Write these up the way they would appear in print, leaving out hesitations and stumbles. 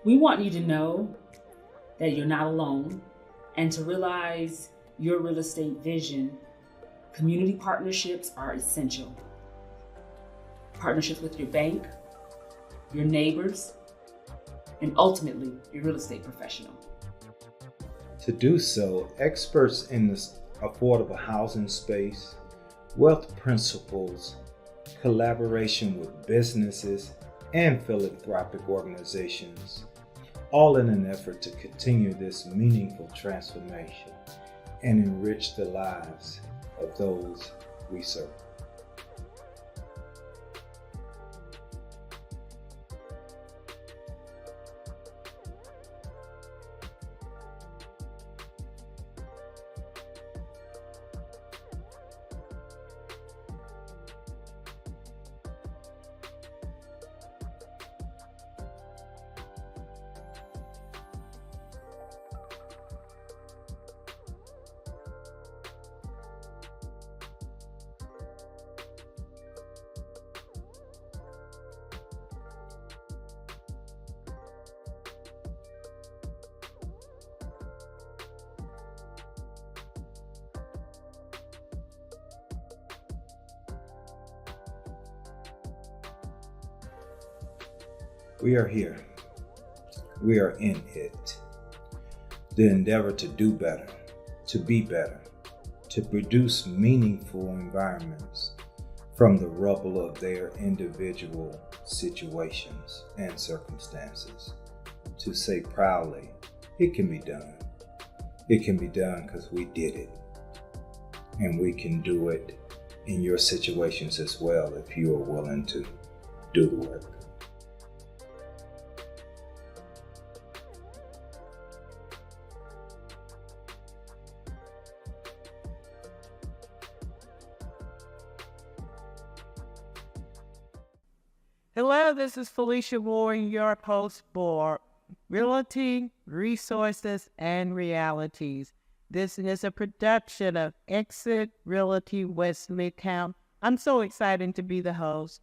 We want you to know that you're not alone and to realize your real estate vision. Community partnerships are essential. Partnerships with your bank, your neighbors, and ultimately your real estate professional. To do so, experts in the affordable housing space, wealth principles, collaboration with businesses and philanthropic organizations, all in an effort to continue this meaningful transformation and enrich the lives of those we serve. We are here. We are in it. The endeavor to do better, to be better, to produce meaningful environments from the rubble of their individual situations and circumstances. To say proudly, it can be done. It can be done because we did it. And we can do it in your situations as well if you are willing to do the work. Hello, this is Felicia Moore, your host for Realty, Resources, and Realities. This is a production of EXIT Realty West Midtown. I'm so excited to be the host.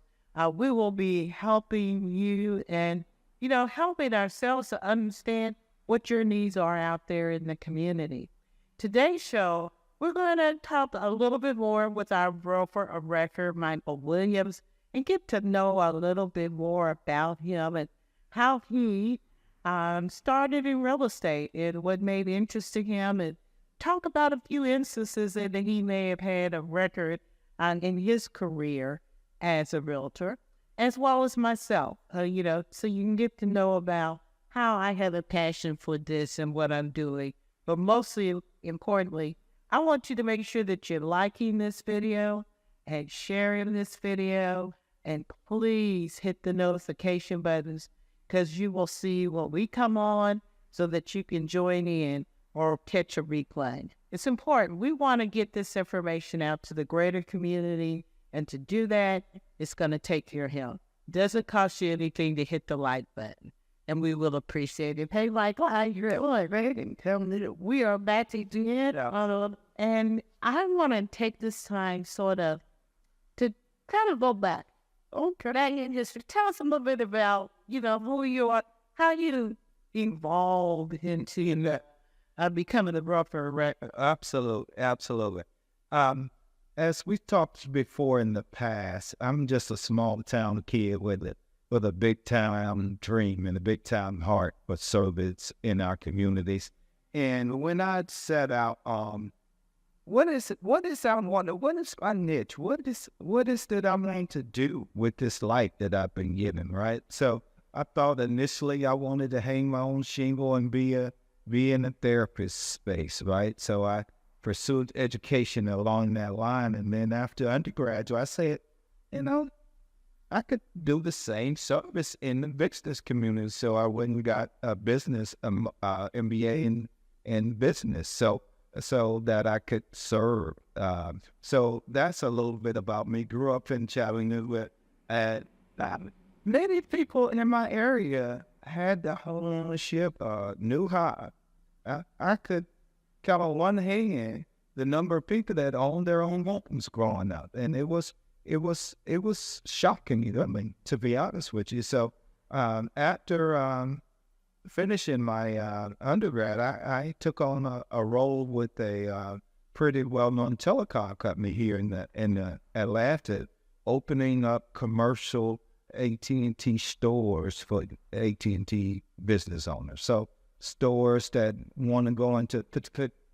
We will be helping you and, helping ourselves to understand what your needs are out there in the community. Today's show, we're going to talk a little bit more with our broker of record, Michael Williams, and get to know a little bit more about him and how he started in real estate and what made interest to him, and talk about a few instances that he may have had a record in his career as a realtor, as well as myself, so you can get to know about how I have a passion for this and what I'm doing. But mostly importantly, I want you to make sure that you're liking this video and sharing this video. And please hit the notification buttons because you will see when we come on so that you can join in or catch a replay. It's important. We want to get this information out to the greater community. And to do that, it's going to take your help. It doesn't cost you anything to hit the like button. And we will appreciate it. Hey, we are back to do it. And I want to take this time sort of to kind of go back. Okay, and just tell us a little bit about, who you are, how you evolved into becoming a broker of record. Absolutely. As we talked before in the past, I'm just a small town kid with a big town dream and a big town heart for service in our communities. And when I set out, what is our wonder? What is my niche? What is that I'm going to do with this life that I've been given, right? So I thought initially I wanted to hang my own shingle and be in a therapist space, right? So I pursued education along that line, and then after undergraduate, I said, I could do the same service in the business community. So I went and got a business MBA in business. So that I could serve. So that's a little bit about me. Grew up in Chattanooga, and many people in my area had the home ownership, knew how. I could count on one hand the number of people that owned their own homes growing up, and it was shocking. To be honest with you. So after finishing my undergrad, I took on a role with a pretty well-known telecom company here in Atlanta, opening up commercial AT&T stores for AT&T business owners. So stores that want to go into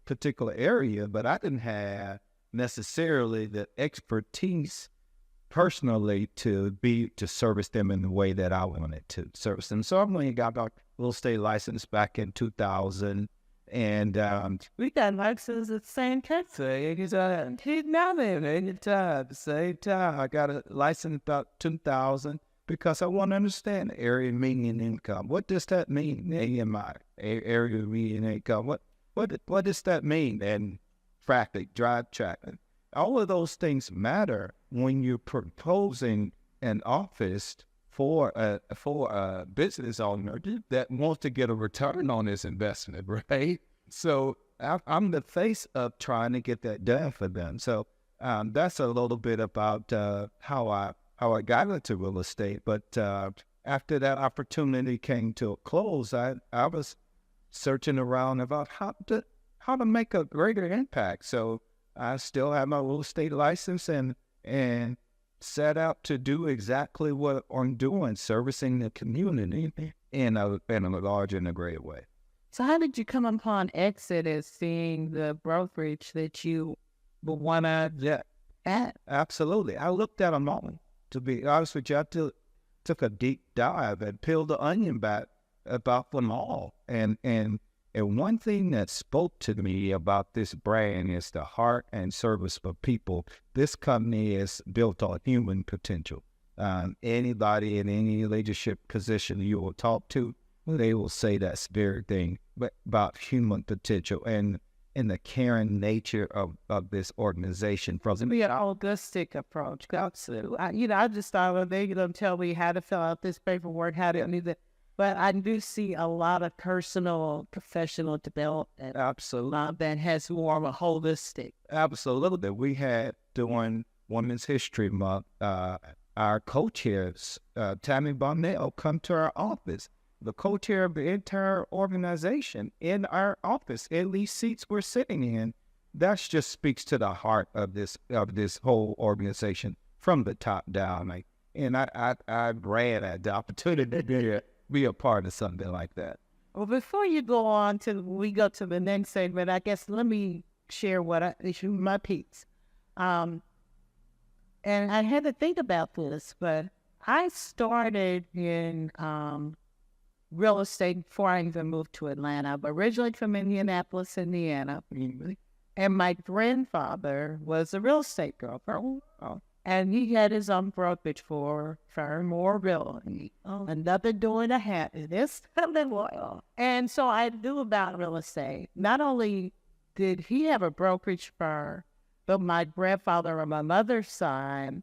particular area, but I didn't have necessarily the expertise personally to service them in the way that I wanted to service them. So I went and got my real estate license back in 2000. And we got licenses at the same time. The same time. I got a license about 2000 because I want to understand the area of median income. What does that mean? AMI, area of median income. What does that mean? And traffic, drive traffic. All of those things matter when you're proposing an office for a business owner that wants to get a return on his investment, right? So I'm the face of trying to get that done for them. So that's a little bit about how I got into real estate. But after that opportunity came to a close, I was searching around about how to make a greater impact. So I still have my real estate license and set out to do exactly what I'm doing, servicing the community in a large and a great way. So how did you come upon EXIT as seeing the brokerage that you would want to add? Absolutely. I looked at them all. To be honest with you, I took a deep dive and peeled the onion back about them all. And one thing that spoke to me about this brand is the heart and service for people. This company is built on human potential. Anybody in any leadership position you will talk to, they will say that very thing about human potential and the caring nature of this organization. From be an holistic approach. I just thought they going to tell me how to fill out this paperwork, how to do that. But I do see a lot of personal, professional development. Absolutely. That has more of a holistic. Absolutely. We had during Women's History Month, our co-chairs, Tammy Bonnell, come to our office. The co-chair of the entire organization in our office, in these seats we're sitting in. That just speaks to the heart of this whole organization from the top down. And I ran at the opportunity to be a part of something like that. Well, before you go on we go to the next segment, I guess let me share my piece. And I had to think about this, but I started in real estate before I even moved to Atlanta. I'm originally from Indianapolis, Indiana. And my grandfather was a real estate broker. And he had his own brokerage firm or realty. Another doing a happiness. And so I knew about real estate. Not only did he have a brokerage firm, but my grandfather on my mother's side,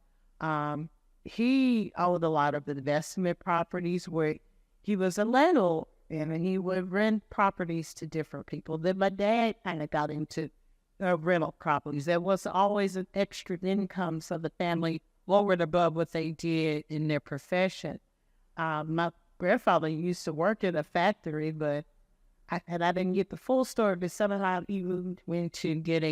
he owned a lot of investment properties where he was a landlord and he would rent properties to different people. Then my dad kind of got into rental properties. There was always an extra income so the family over and above what they did in their profession. My grandfather used to work in a factory, but I didn't get the full story, but somehow he went to get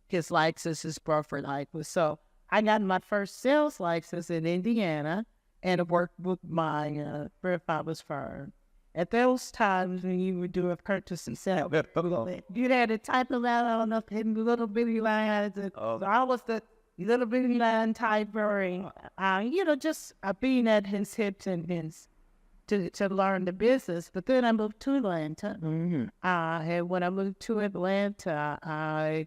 his license, his broker license. So I got my first sales license in Indiana and worked with my grandfather's firm. At those times when you were doing purchase and sale, you had to type them out on the little bitty lines. So I was the little bitty line typer, just being at his hips and his to learn the business. But then I moved to Atlanta. And when I moved to Atlanta, I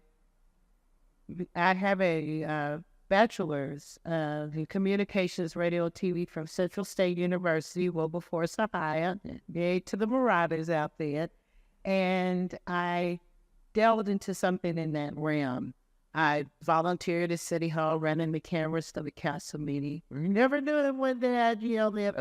have a bachelor's in communications, radio, TV from Central State University, Wilberforce, Ohio, married to the Marauders out there. And I delved into something in that realm. I volunteered at City Hall, running the cameras to the council meeting. Never knew that one day I'd yell there.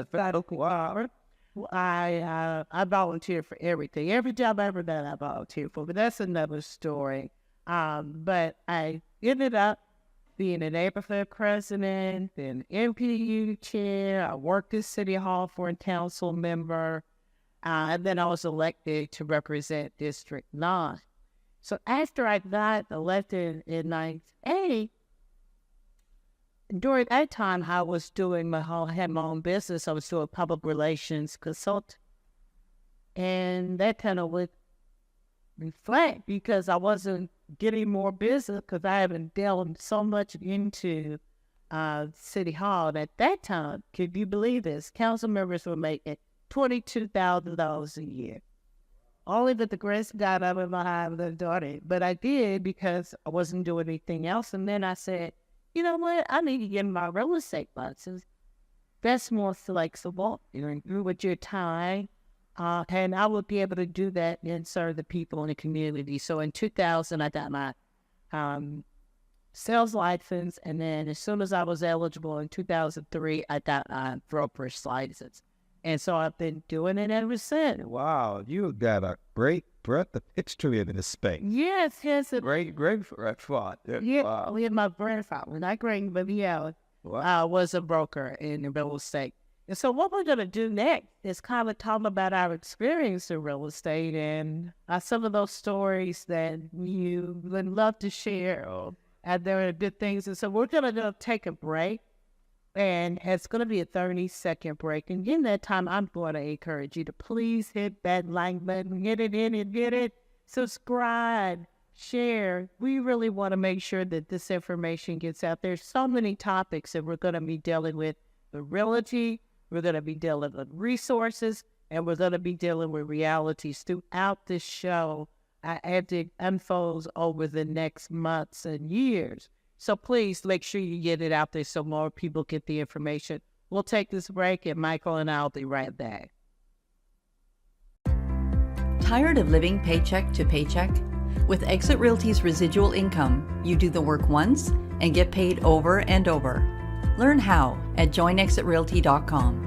I volunteered for everything. Every job I ever done, I volunteered for. But that's another story. But I ended up being a neighborhood president, then MPU chair. I worked at City Hall for a council member. And then I was elected to represent District 9. So after I got elected in 98, during that time, I was doing had my own business. I was doing public relations consult. And that kind of went flat because I wasn't getting more business because I haven't delved so much into City Hall. And at that time, could you believe this? Council members were making $22,000 a year. Only that the grace got up in my eye with a daughter. But I did because I wasn't doing anything else. And then I said, you know what? I need to get my real estate license. That's more flexible. You're with your time. And I would be able to do that and serve the people in the community. So in 2000, I got my sales license. And then as soon as I was eligible in 2003, I got my brokerage license. And so I've been doing it ever since. Wow, you got a great breadth of history in this space. Yes. Great thought. Yeah, Wow. we had my grandfather, not great, but yeah, was a broker in the real estate. And so what we're going to do next is kind of talk about our experience in real estate and some of those stories that you would love to share. And there are good things. And so we're going to take a break. And it's going to be a 30-second break. And in that time, I'm going to encourage you to please hit that like button, get it in and get it, subscribe, share. We really want to make sure that this information gets out. There's so many topics that we're going to be dealing with. The realty, we're going to be dealing with resources, and we're going to be dealing with realities throughout this show as it unfolds over the next months and years. So please make sure you get it out there so more people get the information. We'll take this break, and Michael and I will be right back. Tired of living paycheck to paycheck? With EXIT Realty's residual income, you do the work once and get paid over and over. Learn how at joinexitrrealty.com.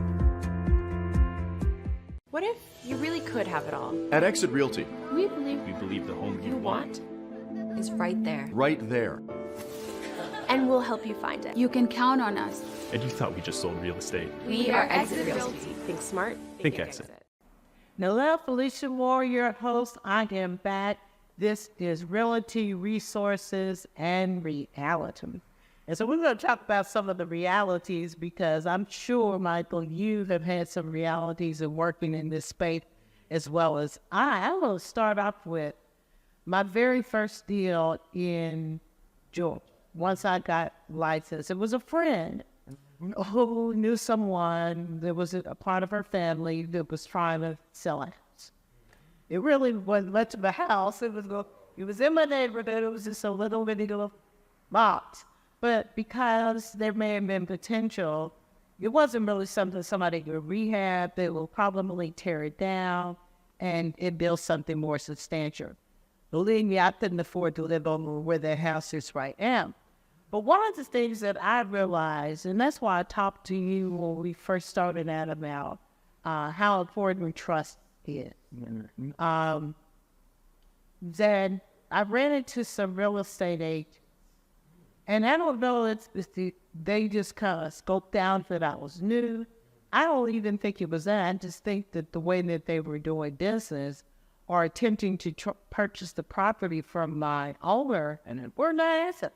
What if you really could have it all? At EXIT Realty, We believe the home you want. is right there. Right there. And we'll help you find it. You can count on us. And you thought we just sold real estate. We are EXIT Realty. Think smart. Think exit. Hello, Felicia Moore, your host. I am back. This is Realty, Resources, and Reality. And so we're going to talk about some of the realities because I'm sure, Michael, you have had some realities of working in this space as well as I. I'm going to start off with my very first deal in Georgia. Once I got licensed, it was a friend who knew someone that was a part of her family that was trying to sell a house. It really wasn't much of a house. It was in my neighborhood. It was just a little bitty little box. But because there may have been potential, it wasn't really something somebody could rehab. They will probably tear it down and build something more substantial. Believe me, I couldn't afford to live over where their house is right now. But one of the things that I realized, and that's why I talked to you when we first started out about how important trust is, that I ran into some real estate agents. And I don't know, they just kind of scoped out that I was new. I don't even think it was that. I just think that the way that they were doing business or attempting to purchase the property from my owner, and we're not asset.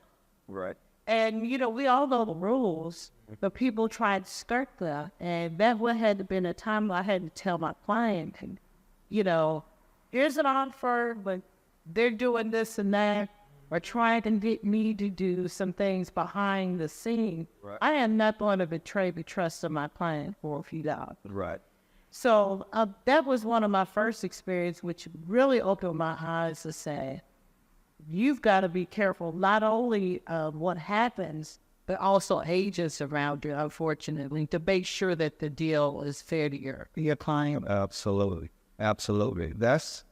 Right. And, you know, we all know the rules, but people try to skirt them. And that would have been a time I had to tell my client, you know, here's an offer, but they're doing this and that, or trying to get me to do some things behind the scene. Right. I am not going to betray the trust of my client for a few dollars. Right. So that was one of my first experience, which really opened my eyes to say, you've got to be careful not only of what happens, but also agents around you, unfortunately, to make sure that the deal is fair to your client. Absolutely. That's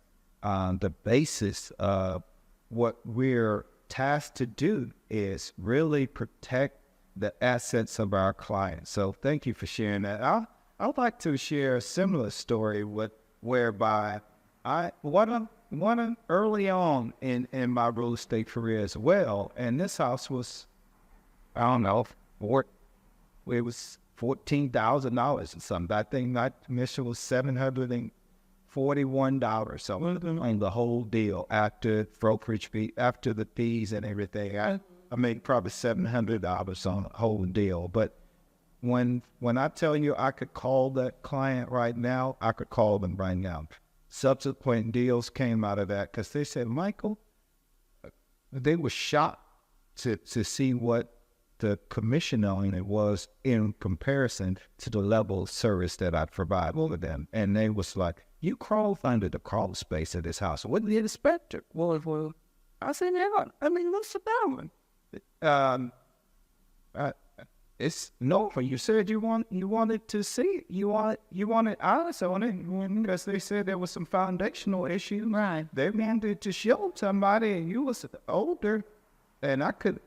the basis of what we're tasked to do is really protect the assets of our clients. So thank you for sharing that. I'd like to share a similar story whereby one early on in my real estate career as well, and this house was, I don't know, it was $14,000 or something. I think my commission was $750 $41 so on the whole deal after brokerage fee, after the fees and everything. I made probably $700 on the whole deal. But when I tell you I could call that client right now, I could call them right now. Subsequent deals came out of that because they said, Michael, they were shocked to see what the commission on it was in comparison to the level of service that I provide with them. And they was like, you crawled under the crawl space of this house. What did you expect? Well, I said, yeah, I mean, what's the problem? It's no, you said you wanted to see it. You wanted eyes on it because they said there was some foundational issues. Right. They wanted to show somebody, and you was older, and I could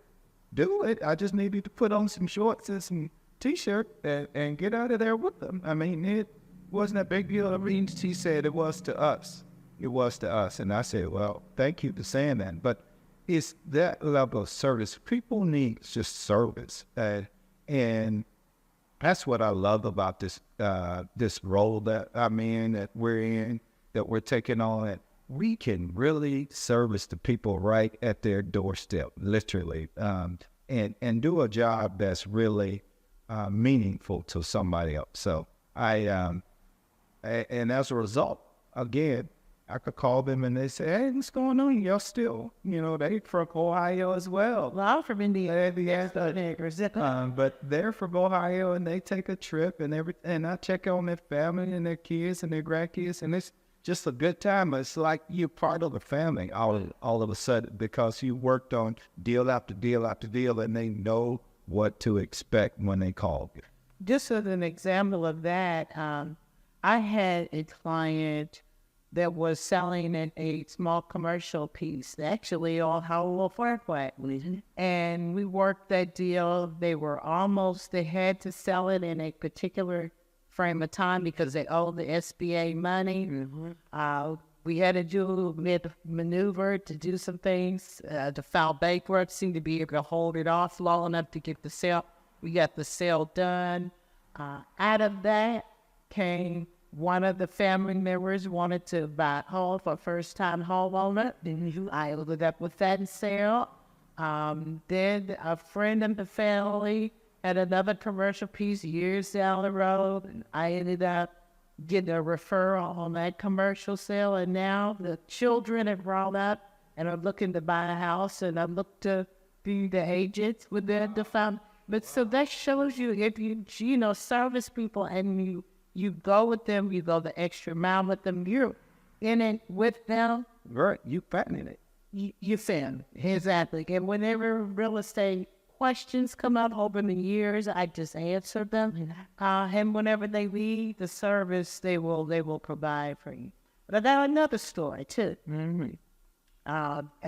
do it. I just needed to put on some shorts and some t-shirt and get out of there with them. I mean, it wasn't a big deal. I mean, she said it was to us. It was to us, and I said, well, thank you for saying that. But it's that level of service. People need just service. And that's what I love about this role that I'm in, that we're taking on. That we can really service the people right at their doorstep, literally, and do a job that's really meaningful to somebody else. So and as a result, again, I could call them and they say, hey, what's going on? Y'all still, they from Ohio as well. Well, I'm from Indiana. But they're from Ohio and they take a trip and I check on their family and their kids and their grandkids, and it's just a good time. It's like you're part of the family all of a sudden because you worked on deal after deal after deal and they know what to expect when they call you. Just as an example of that, I had a client that was selling a small commercial piece, actually on Hollowell Pkwy. And we worked that deal. They had to sell it in a particular frame of time because they owed the SBA money. We had to do a little maneuver to do some things, to file bankruptcy, to be able to hold it off long enough to get the sale. We got the sale done. Out of that came one of the family members wanted to buy a home for first-time homeowner. I ended up with that sale. Then a friend of the family had another commercial piece years down the road. And I ended up getting a referral on that commercial sale. And now the children have grown up and are looking to buy a house. And I look to be the agent with the family. But so that shows you if you service people and you go with them, you go the extra mile with them, you're in it with them. Right, you patented it. You found it. Exactly. And whenever real estate questions come up over the years, I just answer them. And whenever they need the service, they will provide for you. But I got another story too. And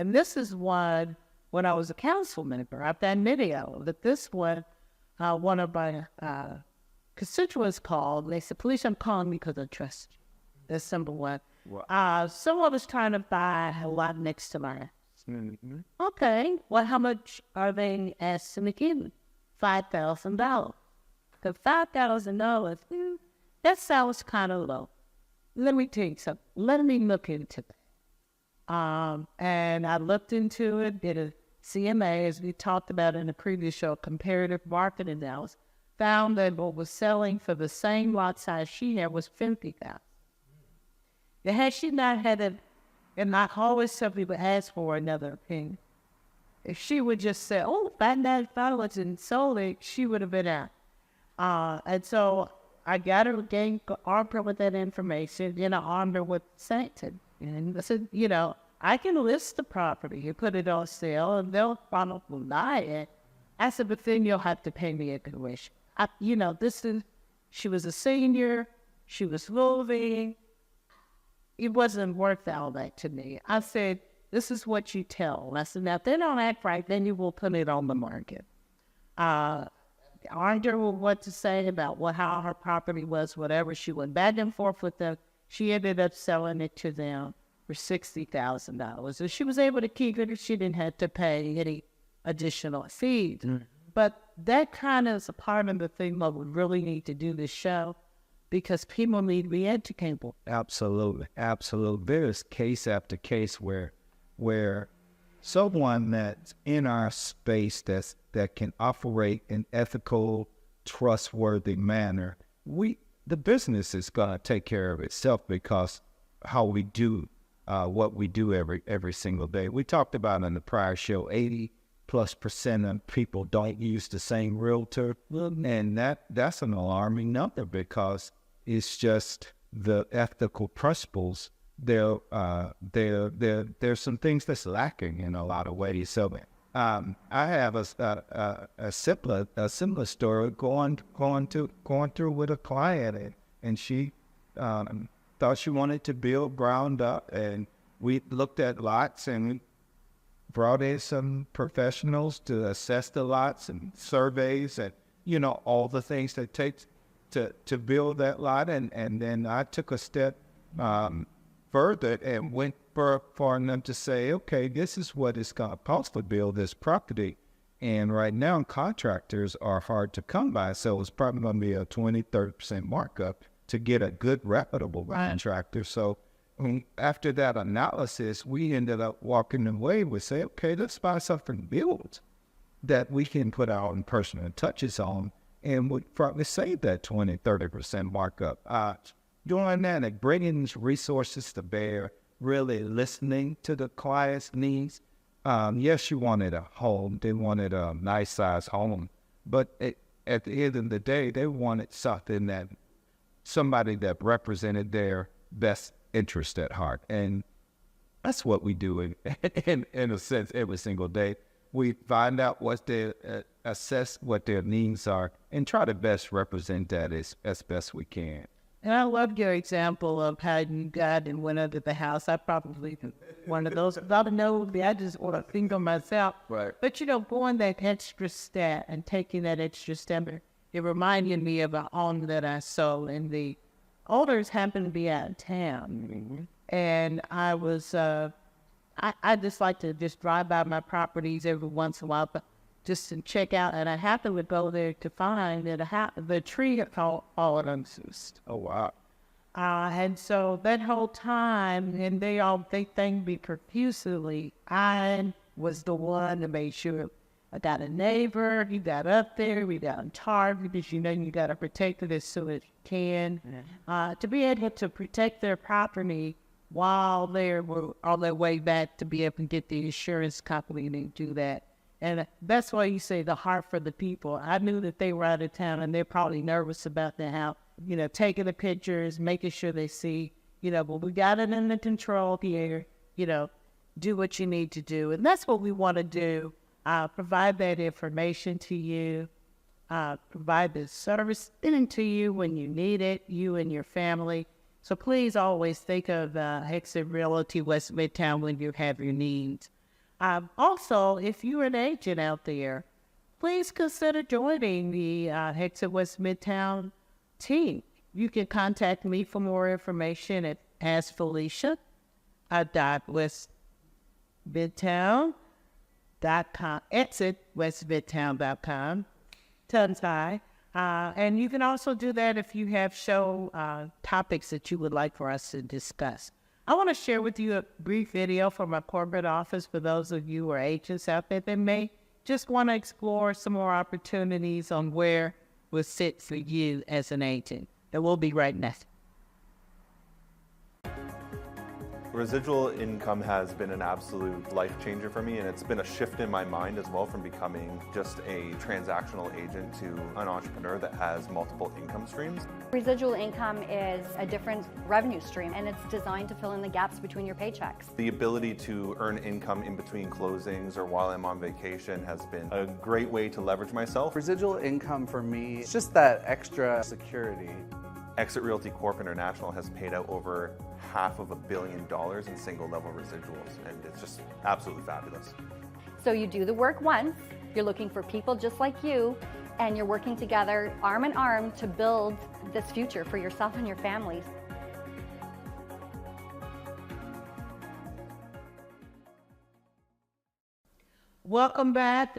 this is one when I was a council member. I've done video, but this one of my constituents called, and they said, Felicia, I'm calling because I trust you. That's number one. Wow. Someone was trying to buy a lot next to mine. Okay, well, how much are they asking to give me? $5,000. The $5,000, that sounds kind of low. Let me tell you something. Let me look into that. And I looked into it, did a CMA, as we talked about in the previous show, comparative market analysis. Found that what was selling for the same lot size she had was $50,000. Now, had she not had it, and I always tell people ask for another opinion. If she would just say, oh, $5,000 and sold it, she would have been out. And so I got her armed her with that information, and I armed her with Sancton. And I said, I can list the property and put it on sale, and they'll probably buy it. I said, but then you'll have to pay me a commission. She was a senior, she was moving. It wasn't worth all that to me. I said, this is what you tell. I said, now, if they don't act right, then you will put it on the market. Armed her with what to say about how her property was, whatever. She went back and forth with them. She ended up selling it to them for $60,000. So she was able to keep it. She didn't have to pay any additional fees. But that kind of is a part of the thing that we really need to do this show. because people need to be educated. Absolutely, absolutely. There's case after case where someone that's in our space that can operate in ethical, trustworthy manner, the business is gonna take care of itself because how we do what we do every single day. We talked about in the prior show, 80+% of people don't use the same realtor, and that's an alarming number because it's just the ethical principles. There's some things that's lacking in a lot of ways. So I have a similar story going through with a client, and she thought she wanted to build ground up, and we looked at lots and brought in some professionals to assess the lots and surveys and all the things that it takes to build that lot, and then I took a step further and went for them to say, okay, this is what it's going to cost to build this property. And right now, contractors are hard to come by, so it's probably going to be a 20-30% markup to get a good, reputable contractor. So after that analysis, we ended up walking away with say, okay, let's buy something built that we can put our own personal touches on, and would probably save that 20-30% markup. Doing that and bringing resources to bear, really listening to the client's needs. Yes, you wanted a home. They wanted a nice size home. But at the end of the day, they wanted somebody that represented their best interest at heart. And that's what we do in a sense every single day. We find out assess what their needs are and try to best represent that as best we can. And I love your example of how you got and went under the house. I probably one of those. Without a nosebleed, I just want to think of myself. Right. But going that extra step and taking that extra step, it reminded me of a home that I sold, and the owners happened to be out of town, and I was. I just like to just drive by my properties every once in a while, but just to check out, and I happened to go there to find that the tree had fallen on its. Oh, wow. And so that whole time, and they thanked me profusely. I was the one to make sure I got a neighbor, he got up there, we got on target, because you got to protect it as soon as you can. To be able to protect their property while they were on their way back to be able to get the insurance company to do that. And that's why you say the heart for the people. I knew that they were out of town, and they're probably nervous about the house, taking the pictures, making sure they see, but we got it under control here, do what you need to do. And that's what we want to do, provide that information to you, provide the service to you when you need it, you and your family. So please always think of EXIT Realty West Midtown when you have your needs. Also, if you're an agent out there, please consider joining the EXIT West Midtown team. You can contact me for more information at AskFelicia www.westmidtown.com, exitwestmidtown.com, tongue-tie. And you can also do that if you have show topics that you would like for us to discuss. I want to share with you a brief video from our corporate office for those of you who are agents out there that may just want to explore some more opportunities on where will sit for you as an agent. And we'll be right next. Residual income has been an absolute life changer for me, and it's been a shift in my mind as well from becoming just a transactional agent to an entrepreneur that has multiple income streams. Residual income is a different revenue stream, and it's designed to fill in the gaps between your paychecks. The ability to earn income in between closings or while I'm on vacation has been a great way to leverage myself. Residual income for me, it's just that extra security. EXIT Realty Corp International has paid out over $500 million in single level residuals, and it's just absolutely fabulous. So you do the work once, you're looking for people just like you, and you're working together arm in arm to build this future for yourself and your families. Welcome back.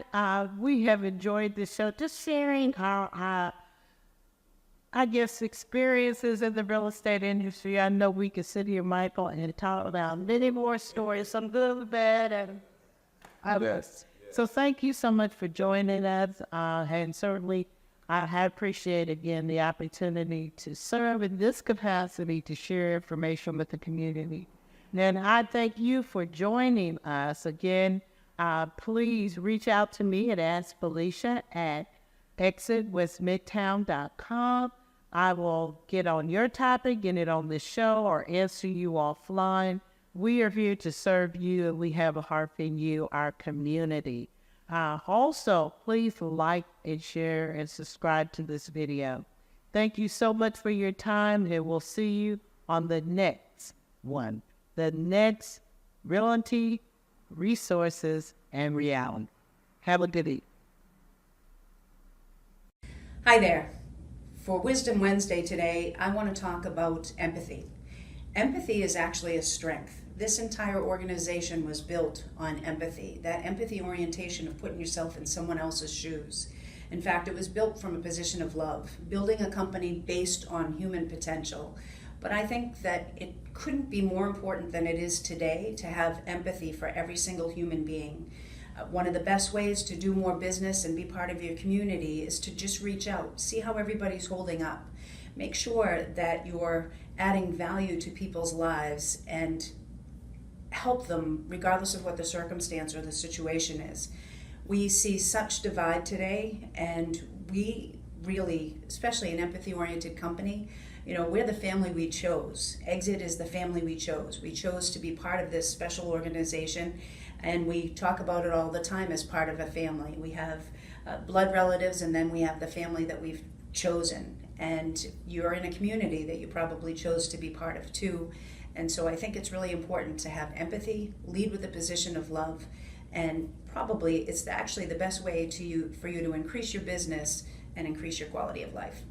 We have enjoyed this show, just sharing our I guess, experiences in the real estate industry. I know we could sit here, Michael, and talk about many more stories, some good, bad, and others. So thank you so much for joining us, and certainly I appreciate, again, the opportunity to serve in this capacity to share information with the community. And I thank you for joining us. Again, please reach out to me at AskFelicia at exitwestmidtown.com. I will get on your topic, get it on this show, or answer you offline. We are here to serve you, and we have a heart for you, our community. Also, please like and share and subscribe to this video. Thank you so much for your time, and we'll see you on the next one. The next Realty, Resources, and Reality. Have a good evening. Hi there. For Wisdom Wednesday today, I want to talk about empathy. Empathy is actually a strength. This entire organization was built on empathy, that empathy orientation of putting yourself in someone else's shoes. In fact, it was built from a position of love, building a company based on human potential. But I think that it couldn't be more important than it is today to have empathy for every single human being. One of the best ways to do more business and be part of your community is to just reach out, see how everybody's holding up. Make sure that you're adding value to people's lives and help them regardless of what the circumstance or the situation is. We see such divide today, and we really, especially an empathy-oriented company, we're the family we chose. EXIT is the family we chose. We chose to be part of this special organization, and we talk about it all the time as part of a family. We have blood relatives, and then we have the family that we've chosen. And you're in a community that you probably chose to be part of too. And so I think it's really important to have empathy, lead with a position of love, and probably it's actually the best way for you to increase your business and increase your quality of life.